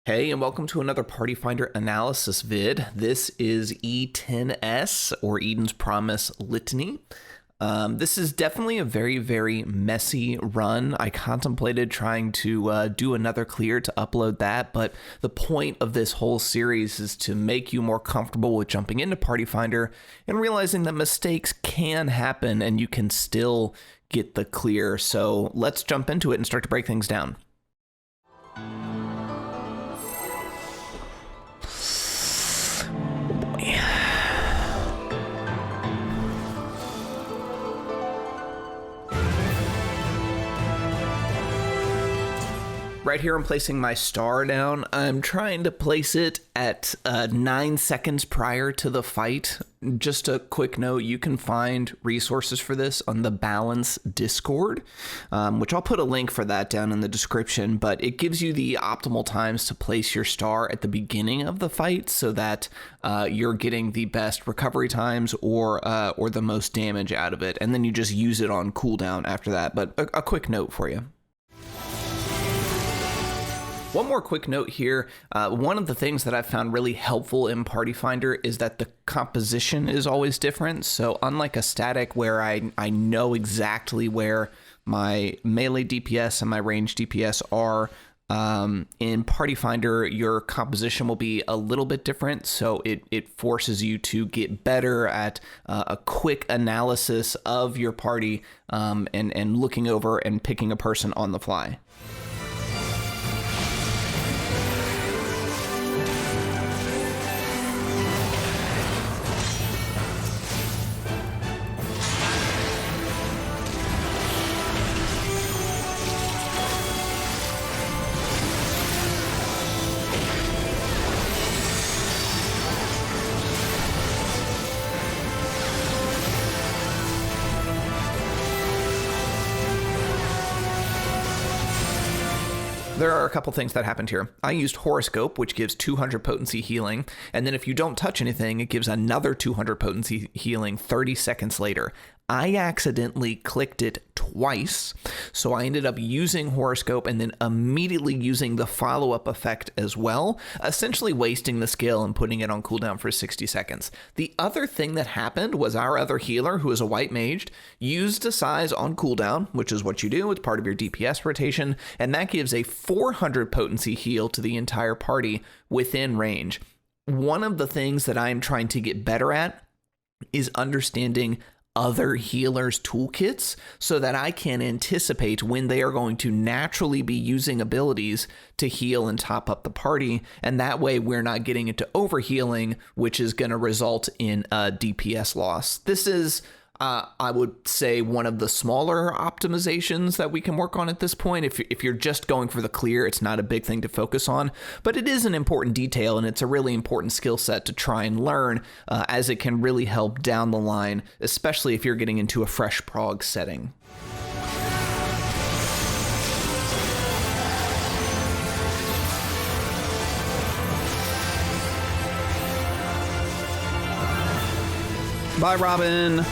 Hey, and welcome to another Party Finder analysis vid. This is E10S, or Eden's Promise Litany. This is definitely a very, very messy run. I contemplated trying to do another clear to upload that, but the point of this whole series is to make you more comfortable with jumping into Party Finder and realizing that mistakes can happen and you can still get the clear. So let's jump into it and start to break things down. Right here, I'm placing my star down. I'm trying to place it at 9 seconds prior to the fight. Just a quick note, you can find resources for this on the Balance Discord, which I'll put a link for that down in the description, but it gives you the optimal times to place your star at the beginning of the fight so that you're getting the best recovery times or the most damage out of it, and then you just use it on cooldown after that. But a quick note for you. One more quick note here. One of the things that I've found really helpful in Party Finder is that the composition is always different. So unlike a static where I know exactly where my melee DPS and my range DPS are, in Party Finder, your composition will be a little bit different. So it forces you to get better at a quick analysis of your party and looking over and picking a person on the fly. There are a couple things that happened here. I used Horoscope, which gives 200 potency healing, and then if you don't touch anything, it gives another 200 potency healing 30 seconds later. I accidentally clicked it twice, so I ended up using Horoscope and then immediately using the follow-up effect as well, essentially wasting the skill and putting it on cooldown for 60 seconds. The other thing that happened was our other healer, who is a white mage, used a size on cooldown, which is what you do, it's part of your DPS rotation, and that gives a 400 potency heal to the entire party within range. One of the things that I'm trying to get better at is understanding other healers' toolkits so that I can anticipate when they are going to naturally be using abilities to heal and top up the party, and that way we're not getting into overhealing, which is going to result in a DPS loss. This is I would say one of the smaller optimizations that we can work on at this point. If you're just going for the clear, it's not a big thing to focus on, but it is an important detail and it's a really important skill set to try and learn as it can really help down the line, especially if you're getting into a fresh prog setting. Bye, Robin.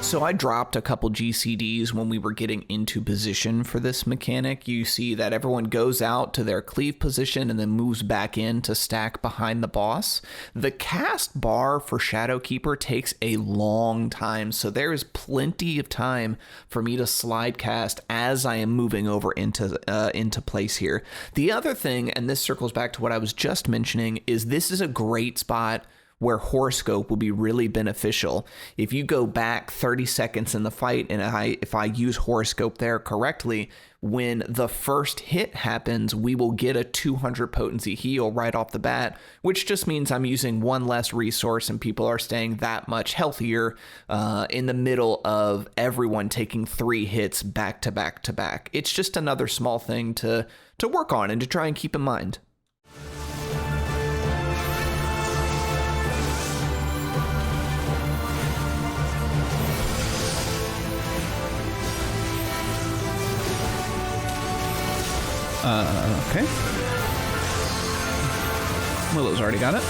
So I dropped a couple GCDs when we were getting into position for this mechanic. You see that everyone goes out to their cleave position and then moves back in to stack behind the boss. The cast bar for Shadowkeeper takes a long time, so there is plenty of time for me to slide cast as I am moving over into place here. The other thing, and this circles back to what I was just mentioning, is this is a great spot where Horoscope will be really beneficial. If you go back 30 seconds in the fight, and if I use Horoscope there correctly, when the first hit happens, we will get a 200 potency heal right off the bat, which just means I'm using one less resource and people are staying that much healthier in the middle of everyone taking 3 hits back to back to back. It's just another small thing to work on and to try and keep in mind. Okay. Willow's already got it.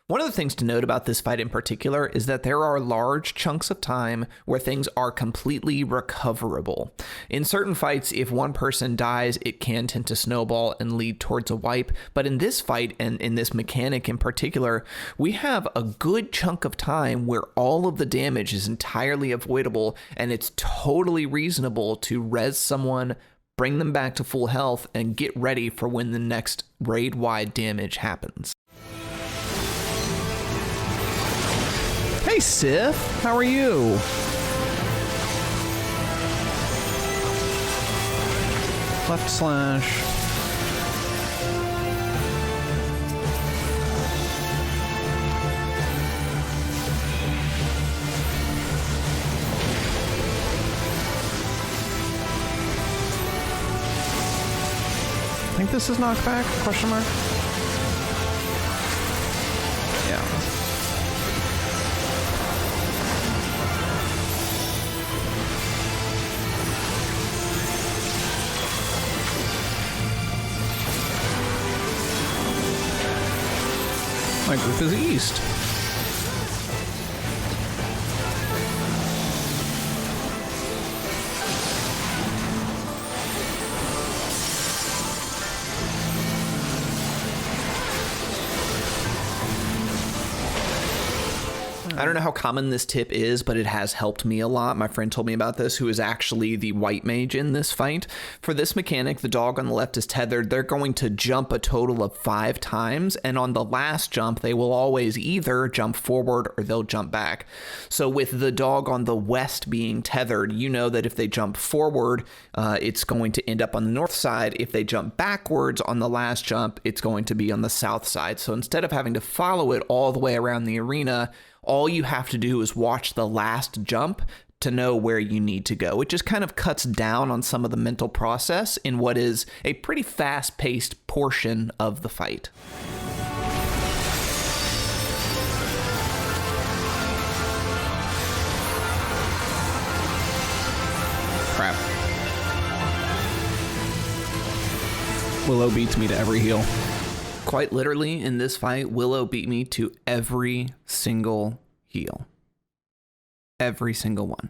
One of the things to note about this fight in particular is that there are large chunks of time where things are completely recoverable. In certain fights, if one person dies, it can tend to snowball and lead towards a wipe. But in this fight, and in this mechanic in particular, we have a good chunk of time where all of the damage is entirely avoidable, and it's totally reasonable to res someone, bring them back to full health, and get ready for when the next raid-wide damage happens. Hey Sith, how are you? Left slash. I think this is knockback? Question mark? Yeah. My group is east. I don't know how common this tip is, but it has helped me a lot. My friend told me about this, who is actually the white mage in this fight. For this mechanic, the dog on the left is tethered. They're going to jump a total of 5 times, and on the last jump, they will always either jump forward or they'll jump back. So with the dog on the west being tethered, you know that if they jump forward, it's going to end up on the north side. If they jump backwards on the last jump, it's going to be on the south side. So instead of having to follow it all the way around the arena, all you have to do is watch the last jump to know where you need to go. It just kind of cuts down on some of the mental process in what is a pretty fast-paced portion of the fight. Crap. Willow beats me to every heal. Quite literally, in this fight, Willow beat me to every single heal. Every single one.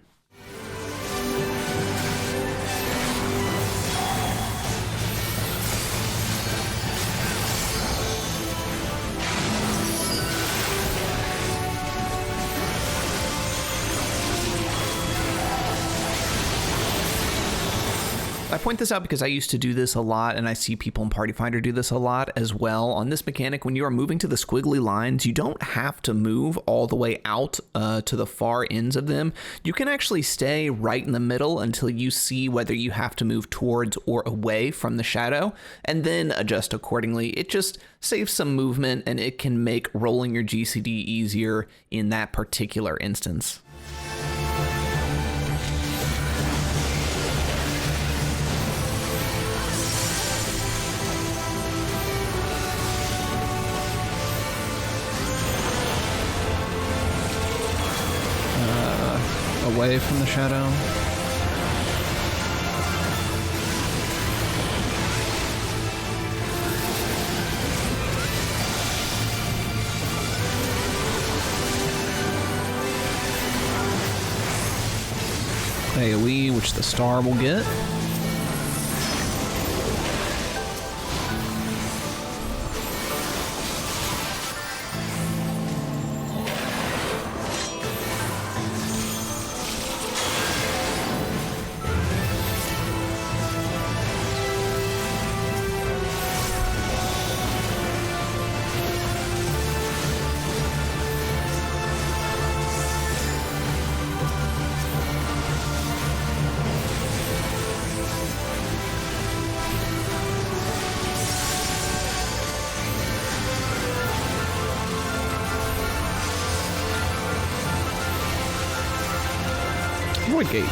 I point this out because I used to do this a lot, and I see people in Party Finder do this a lot as well. On this mechanic, when you are moving to the squiggly lines, you don't have to move all the way out to the far ends of them. You can actually stay right in the middle until you see whether you have to move towards or away from the shadow, and then adjust accordingly. It just saves some movement, and it can make rolling your GCD easier in that particular instance. Away from the shadow. AoE, which the star will get. Void gates.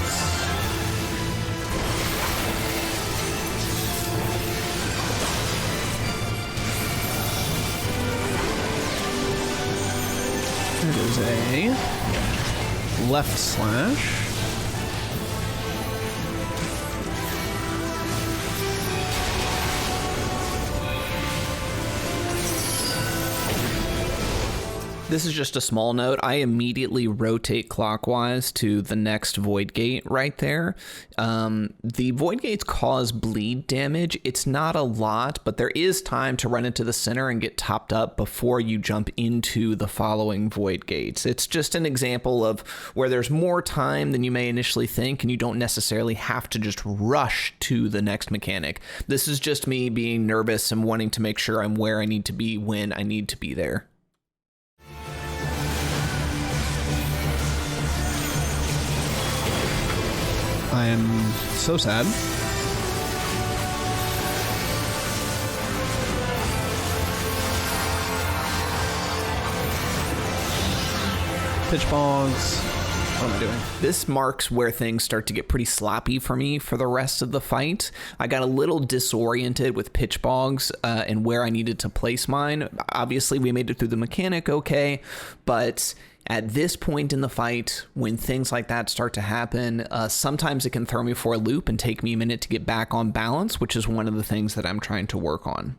It is a left slash. This is just a small note. I immediately rotate clockwise to the next void gate right there. The void gates cause bleed damage. It's not a lot, but there is time to run into the center and get topped up before you jump into the following void gates. It's just an example of where there's more time than you may initially think, and you don't necessarily have to just rush to the next mechanic. This is just me being nervous and wanting to make sure I'm where I need to be when I need to be there. I am so sad. Pitch bogs. What am I doing? This marks where things start to get pretty sloppy for me for the rest of the fight. I got a little disoriented with pitch bogs and where I needed to place mine. Obviously, we made it through the mechanic okay, but at this point in the fight, when things like that start to happen, sometimes it can throw me for a loop and take me a minute to get back on balance, which is one of the things that I'm trying to work on.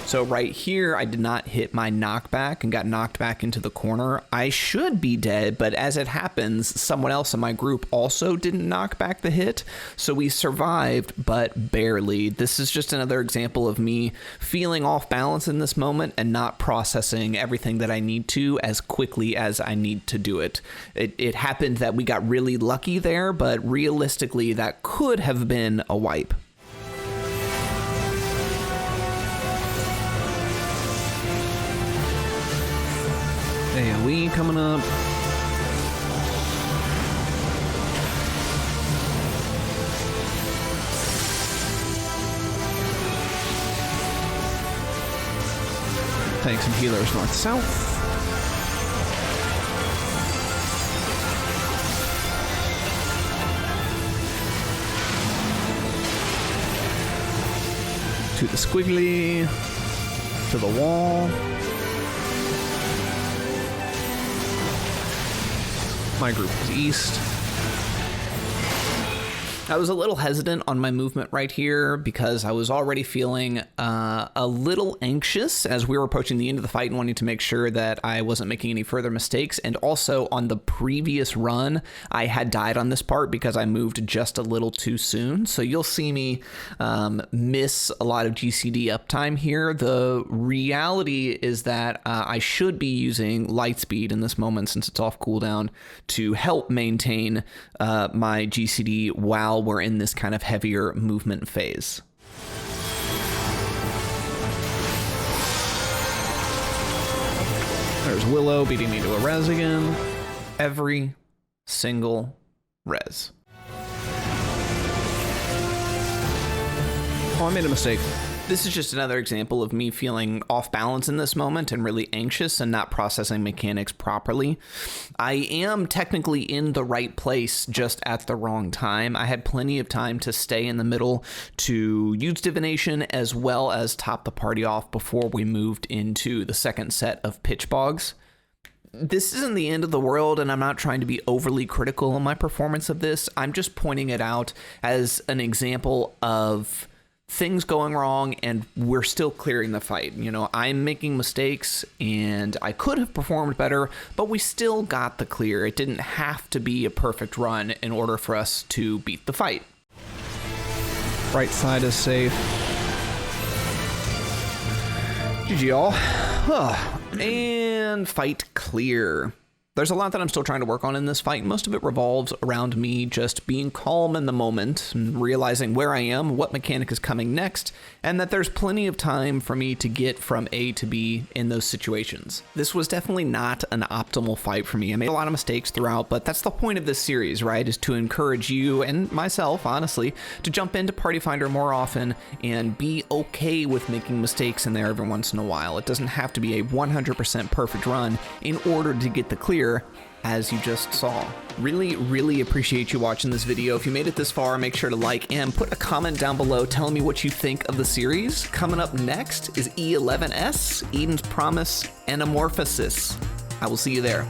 So right here, I did not hit my knockback and got knocked back into the corner. I should be dead, but as it happens, someone else in my group also didn't knock back the hit. So we survived, but barely. This is just another example of me feeling off balance in this moment and not processing everything that I need to as quickly as I need to do it. It happened that we got really lucky there, but realistically, that could have been a wipe. AoE coming up. Take some healers north-south. To the squiggly. To the wall. My group is east. I was a little hesitant on my movement right here because I was already feeling a little anxious as we were approaching the end of the fight and wanting to make sure that I wasn't making any further mistakes. And also on the previous run, I had died on this part because I moved just a little too soon. So you'll see me miss a lot of GCD uptime here. The reality is that I should be using light speed in this moment since it's off cooldown to help maintain my GCD while we're in this kind of heavier movement phase. There's Willow beating me to a res again. Every single res. Oh, I made a mistake. This is just another example of me feeling off balance in this moment and really anxious and not processing mechanics properly. I am technically in the right place, just at the wrong time. I had plenty of time to stay in the middle to use divination as well as top the party off before we moved into the second set of pitch bogs. This isn't the end of the world, and I'm not trying to be overly critical on my performance of this. I'm just pointing it out as an example of things going wrong and we're still clearing the fight. You know, I'm making mistakes and I could have performed better, but we still got the clear. It didn't have to be a perfect run in order for us to beat the fight. Right side is safe. GG all. And fight clear. There's a lot that I'm still trying to work on in this fight. Most of it revolves around me just being calm in the moment and realizing where I am, what mechanic is coming next, and that there's plenty of time for me to get from A to B in those situations. This was definitely not an optimal fight for me. I made a lot of mistakes throughout, but that's the point of this series, right? Is to encourage you and myself, honestly, to jump into Party Finder more often and be okay with making mistakes in there every once in a while. It doesn't have to be a 100% perfect run in order to get the clear, as you just saw. Really appreciate you watching this video. If you made it this far, make sure to like and put a comment down below telling me what you think of the series. Coming up next is E11S, Eden's Promise, and Amorphosis. I will see you there.